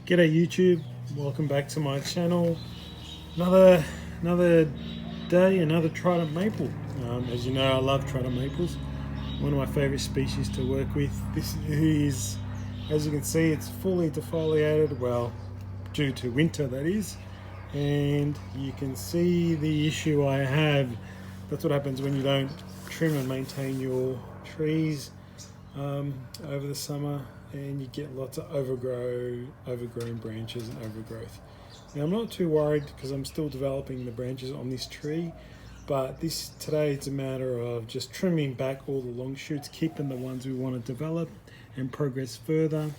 G'day YouTube, welcome back to my channel. Another day, another trident maple. As you know, I love trident maples. One of my favorite species to work with. This is, as you can see, it's fully defoliated, well, due to winter that is. And you can see the issue I have. That's what happens when you don't trim and maintain your trees over the summer, and you get lots of overgrown branches and overgrowth. Now I'm not too worried because I'm still developing the branches on this tree, but today it's a matter of just trimming back all the long shoots, keeping the ones we want to develop and progress further.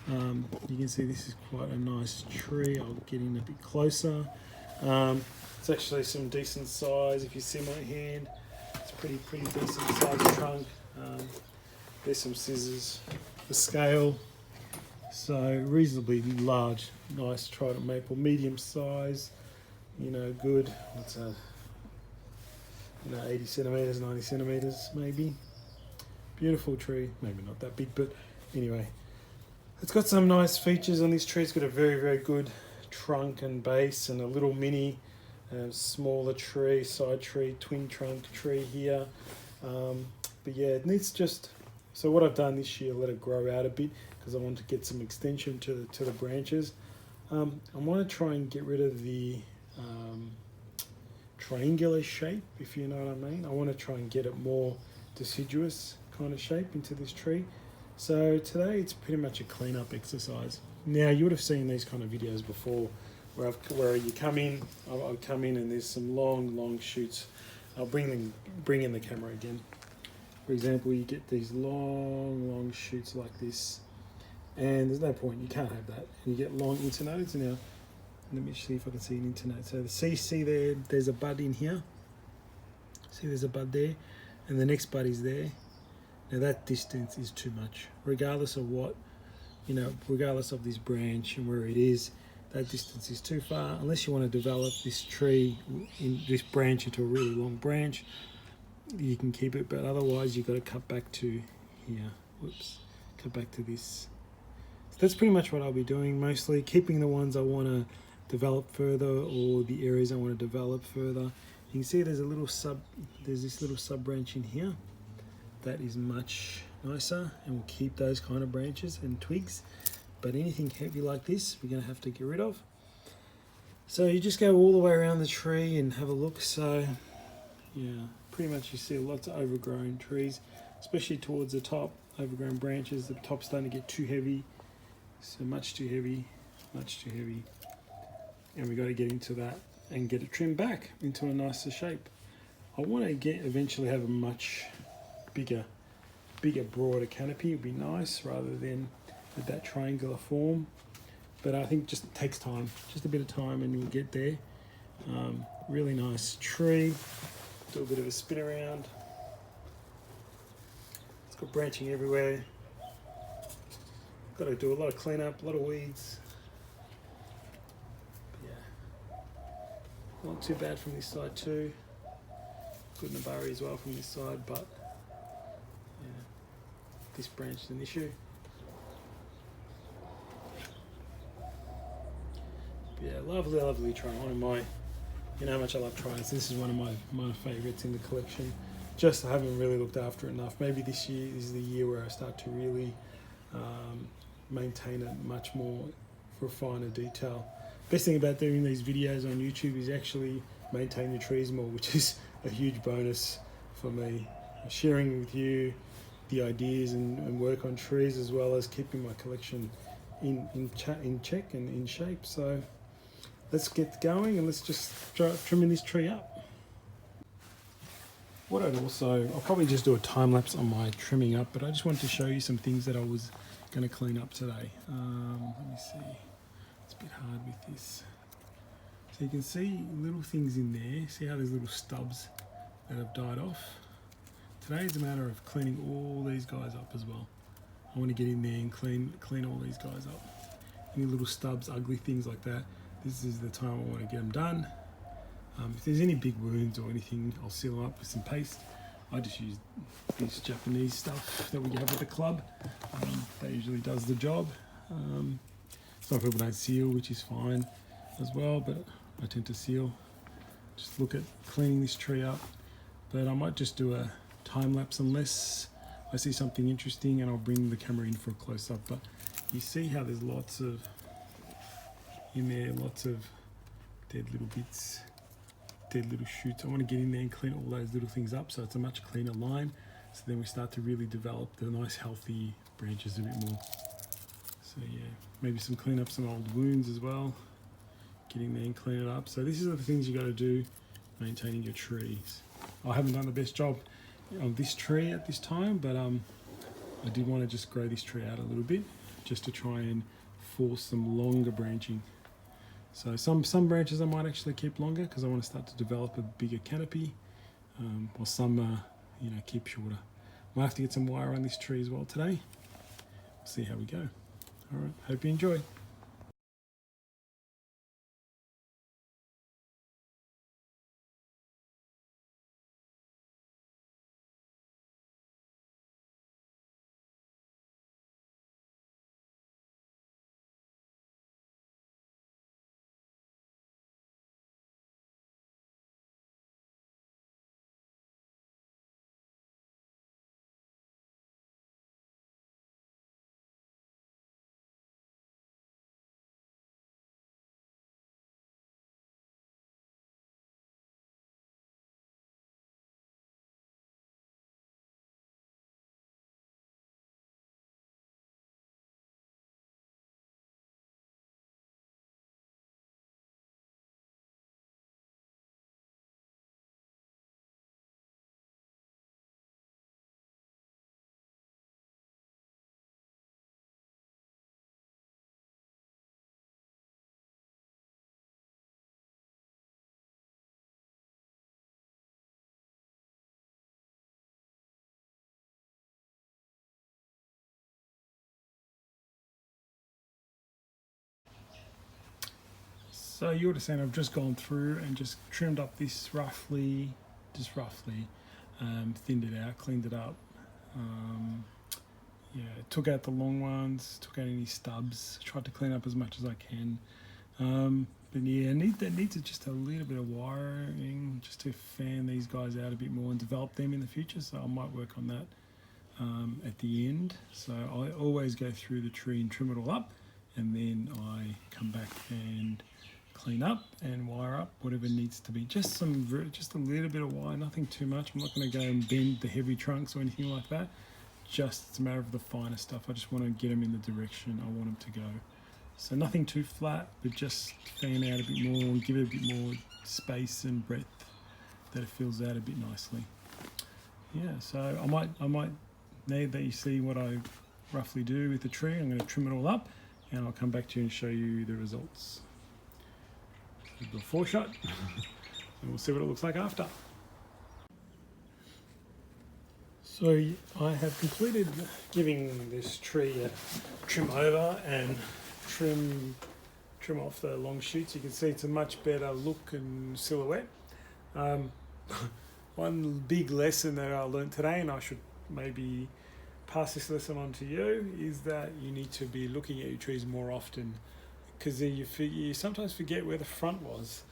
You can see this is quite a nice tree. I'll get in a bit closer. It's actually some decent size. If you see my hand, it's pretty decent size trunk. There's some scissors, the scale, so reasonably large, nice trident maple, medium size, good, what's that, 80 centimeters, 90 centimeters maybe. Beautiful tree, maybe not that big, but anyway. It's got some nice features on this tree. It's got a very good trunk and base and a little mini smaller tree, side tree, twin trunk tree here. But yeah, it needs so what I've done this year, let it grow out a bit because I want to get some extension to the branches. I want to try and get rid of the triangular shape, if you know what I mean. I want to try and get it more deciduous kind of shape into this tree. So today it's pretty much a cleanup exercise. Now you would have seen these kind of videos before where you come in, I'll come in and there's some long shoots. I'll bring in the camera again. For example, you get these long shoots like this, and there's no point, you can't have that. And you get long internodes. Now, let me see if I can see an internode. So see there's a bud in here. See, there's a bud there, and the next bud is there. Now that distance is too much, regardless of what, regardless of this branch and where it is, that distance is too far. Unless you want to develop this tree, this branch into a really long branch, you can keep it, but otherwise you've got to cut back to here. Cut back to this. So that's pretty much what I'll be doing, mostly keeping the ones I want to develop further, or the areas I want to develop further. You can see there's this little sub branch in here that is much nicer, and we'll keep those kind of branches and twigs. But anything heavy like this, we're going to have to get rid of. So you just go all the way around the tree and have a look. So yeah, pretty much you see lots of overgrown trees, especially towards the top, overgrown branches. The top's starting to get too heavy, so much too heavy, and we got to get into that and get it trimmed back into a nicer shape. I want to eventually have a much bigger, broader canopy. It'd be nice rather than with that triangular form, but I think just takes time, just a bit of time, and you'll get there. Really nice tree. Do a bit of a spin around. It's got branching everywhere. Got to do a lot of cleanup, a lot of weeds. But yeah, not too bad from this side too. Good nabari as well from this side, but yeah, this branch is an issue. But yeah, lovely try. One of my, you know how much I love tridents. This is one of my favourites in the collection. Just I haven't really looked after it enough. Maybe this year is the year where I start to really maintain it much more for finer detail. Best thing about doing these videos on YouTube is actually maintain your trees more, which is a huge bonus for me. Sharing with you the ideas and work on trees, as well as keeping my collection in check and in shape. So let's get going and let's just start trimming this tree up. I'll probably just do a time lapse on my trimming up, but I just wanted to show you some things that I was going to clean up today. Let me see. It's a bit hard with this. So you can see little things in there. See how there's little stubs that have died off? Today is a matter of cleaning all these guys up as well. I want to get in there and clean all these guys up. Any little stubs, ugly things like that, this is the time I want to get them done. If there's any big wounds or anything, I'll seal them up with some paste. I just use this Japanese stuff that we have at the club. That usually does the job. Some people don't seal, which is fine as well, but I tend to seal. Just look at cleaning this tree up. But I might just do a time lapse unless I see something interesting, and I'll bring the camera in for a close up. But you see how there's lots of in there, lots of dead little bits, dead little shoots. I want to get in there and clean all those little things up so it's a much cleaner line. So then we start to really develop the nice healthy branches a bit more. So yeah, maybe clean up some old wounds as well. Get in there and clean it up. So these are the things you got to do maintaining your trees. I haven't done the best job on this tree at this time, but I did want to just grow this tree out a little bit just to try and force some longer branching. So some branches I might actually keep longer because I want to start to develop a bigger canopy, or some keep shorter. Might have to get some wire on this tree as well today. See how we go. All right, hope you enjoy. So you would have seen I've just gone through and just trimmed up this roughly, thinned it out, cleaned it up. Took out the long ones, took out any stubs, tried to clean up as much as I can. But yeah, that needs just a little bit of wiring just to fan these guys out a bit more and develop them in the future. So I might work on that at the end. So I always go through the tree and trim it all up, and then I come back and clean up and wire up whatever needs to be. Just a little bit of wire, nothing too much. I'm not going to go and bend the heavy trunks or anything like that. Just it's a matter of the finer stuff. I just want to get them in the direction I want them to go. So nothing too flat, but just fan out a bit more and give it a bit more space and breadth that it fills out a bit nicely. Yeah, so I might now that you see what I roughly do with the tree, I'm going to trim it all up and I'll come back to you and show you the results. Before shot and we'll see what it looks like after. So I have completed giving this tree a trim over and trim off the long shoots. You can see it's a much better look and silhouette. One big lesson that I learned today, and I should maybe pass this lesson on to you, is that you need to be looking at your trees more often, because you sometimes forget where the front was.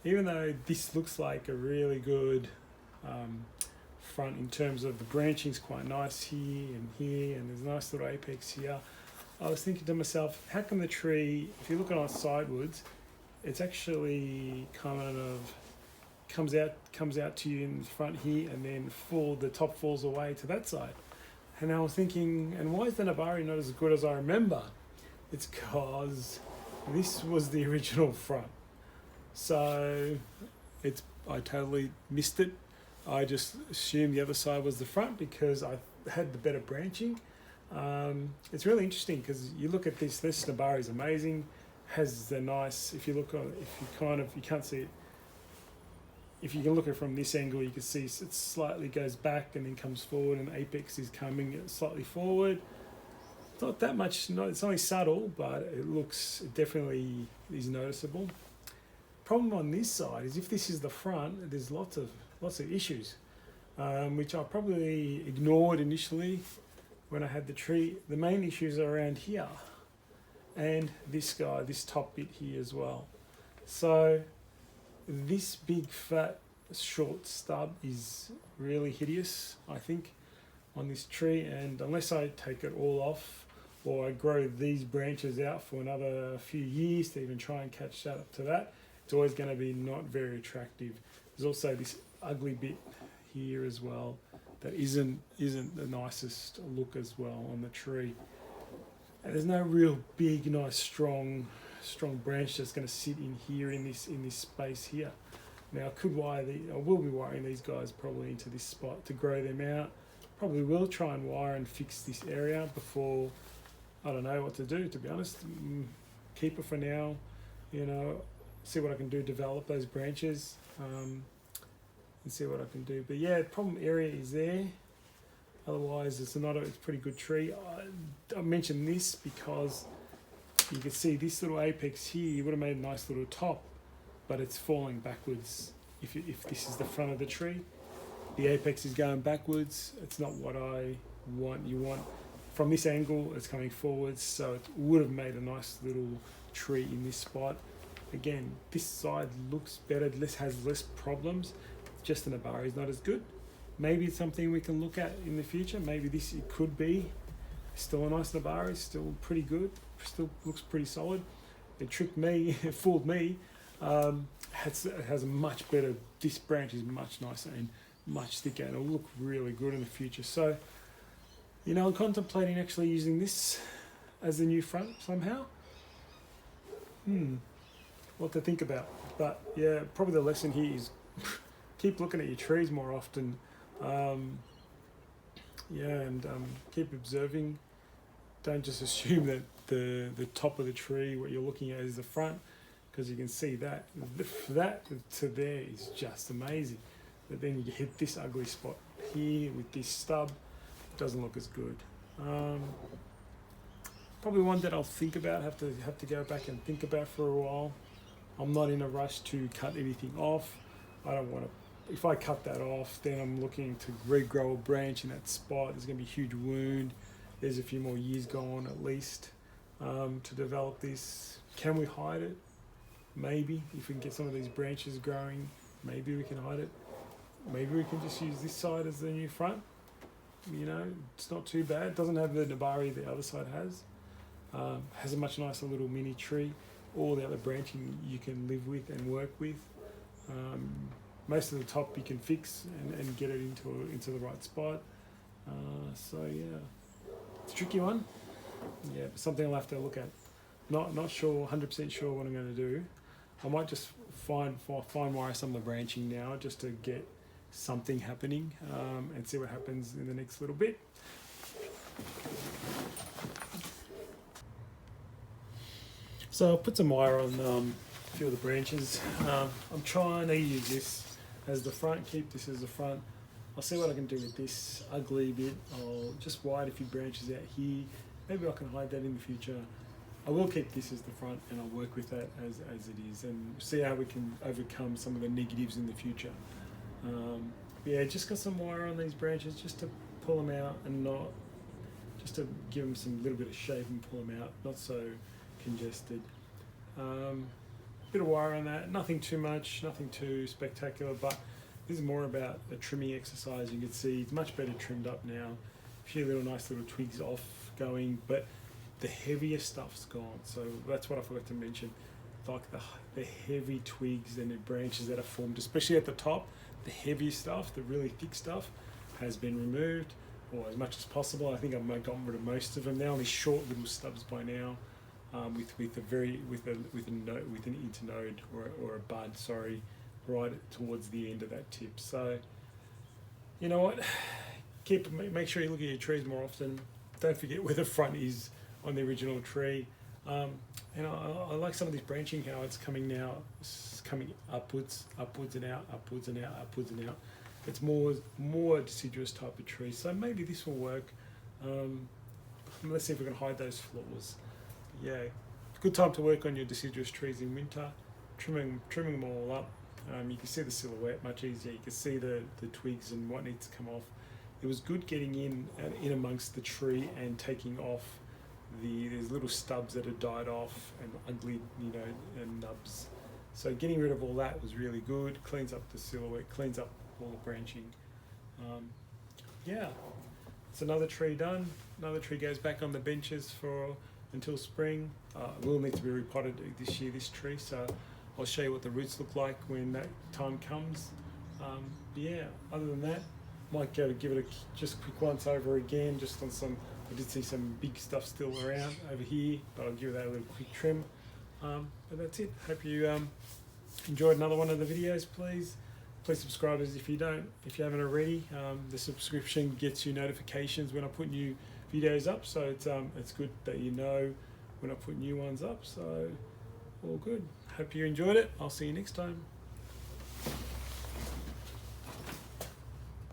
Even though this looks like a really good front in terms of the branching's quite nice here, and there's a nice little apex here. I was thinking to myself, how come the tree, if you look at it sidewards, it's actually kind of comes out to you in the front here, and then the top falls away to that side. And I was thinking, and why is the Nabari not as good as I remember? It's because this was the original front. So I totally missed it. I just assumed the other side was the front because I had the better branching. It's really interesting because you look at this Nabari is amazing. Has the nice, you can't see it. If you can look at it from this angle, you can see it slightly goes back and then comes forward, and the apex is coming slightly forward. It's not that much, it's only subtle, but it definitely is noticeable. Problem on this side is if this is the front, there's lots of issues, which I probably ignored initially when I had the tree. The main issues are around here. and this guy, this top bit here as well. So this big fat short stub is really hideous, I think, on this tree, and unless I take it all off or I grow these branches out for another few years to even try and catch up to that, it's always going to be not very attractive. There's also this ugly bit here as well that isn't the nicest look as well on the tree. And there's no real big, nice, strong branch that's going to sit in here in this space here. Now I will be wiring these guys probably into this spot to grow them out. Probably will try and wire and fix this area before. I don't know what to do, to be honest. Keep it for now, you know, see what I can do, develop those branches, and see what I can do. But yeah, the problem area is there. Otherwise, it's a pretty good tree. I mentioned this because you can see this little apex here. You would have made a nice little top, but it's falling backwards. If this is the front of the tree, the apex is going backwards. It's not what I want. You want from this angle, it's coming forwards, so it would have made a nice little tree in this spot. Again, this side looks better, has less problems. Just the Nabari is not as good. Maybe it's something we can look at in the future. Maybe it could be still a nice Nabari, still pretty good, still looks pretty solid. It tricked me, it fooled me. It has a much better, this branch is much nicer and much thicker, and it'll look really good in the future. So, you know, I'm contemplating actually using this as the new front somehow. What to think about. But yeah, probably the lesson here is keep looking at your trees more often. Keep observing. Don't just assume that the top of the tree, what you're looking at, is the front, because you can see that to there is just amazing. But then you hit this ugly spot here with this stub. Doesn't look as good. Probably one that I'll think about, have to go back and think about for a while. I'm not in a rush to cut anything off. I don't want to. If I cut that off, then I'm looking to regrow a branch in that spot. There's going to be a huge wound. There's a few more years gone at least to develop this. Can we hide it? Maybe. If we can get some of these branches growing, maybe we can hide it. Maybe we can just use this side as the new front. You know, it's not too bad. It doesn't have the Nabari the other side has. Has a much nicer little mini tree. All the other branching you can live with and work with. Most of the top you can fix and get it into the right spot. So yeah, it's a tricky one. Yeah, something I'll have to look at. Not sure, 100% sure what I'm going to do. I might just fine wire some of the branching now just to get something happening and see what happens in the next little bit. So I'll put some wire on a few of the branches. I'm trying to use this as the front, keep this as the front. I'll see what I can do with this ugly bit. I'll just wire a few branches out here. Maybe I can hide that in the future. I will keep this as the front and I'll work with that as it is and see how we can overcome some of the negatives in the future. Yeah, just got some wire on these branches just to pull them out and not, just to give them some little bit of shape and pull them out, not so congested. Bit of wire on that, nothing too much, nothing too spectacular, but this is more about a trimming exercise. You can see it's much better trimmed up now. A few nice little twigs off going, but the heavier stuff's gone. So that's what I forgot to mention. Like the heavy twigs and the branches that are formed, especially at the top, the heavy stuff, the really thick stuff, has been removed, or as much as possible. I think I've gotten rid of most of them. They're only short little stubs by now, with an internode or a bud, sorry, right towards the end of that tip. So, you know what? Make sure you look at your trees more often. Don't forget where the front is on the original tree. I like some of this branching, how it's coming now. It's coming upwards and out, upwards and out, upwards and out. It's more deciduous type of tree. So maybe this will work. Let's see if we can hide those flaws. Yeah, good time to work on your deciduous trees in winter. Trimming them all up. You can see the silhouette much easier. You can see the twigs and what needs to come off. It was good getting in amongst the tree and taking off there's little stubs that had died off and ugly, you know, and nubs. So getting rid of all that was really good. Cleans up the silhouette, cleans up all the branching. Yeah, it's another tree done. Another tree goes back on the benches for until spring. It will need to be repotted this year, this tree, so I'll show you what the roots look like when that time comes. Yeah, other than that, might go to give it a just quick once over again, just on some. I did see some big stuff still around over here, but I'll give that a little quick trim. But that's it. Hope you enjoyed another one of the videos. Please subscribe if you haven't already. The subscription gets you notifications when I put new videos up, so it's good that you know when I put new ones up. So all good. Hope you enjoyed it. I'll see you next time.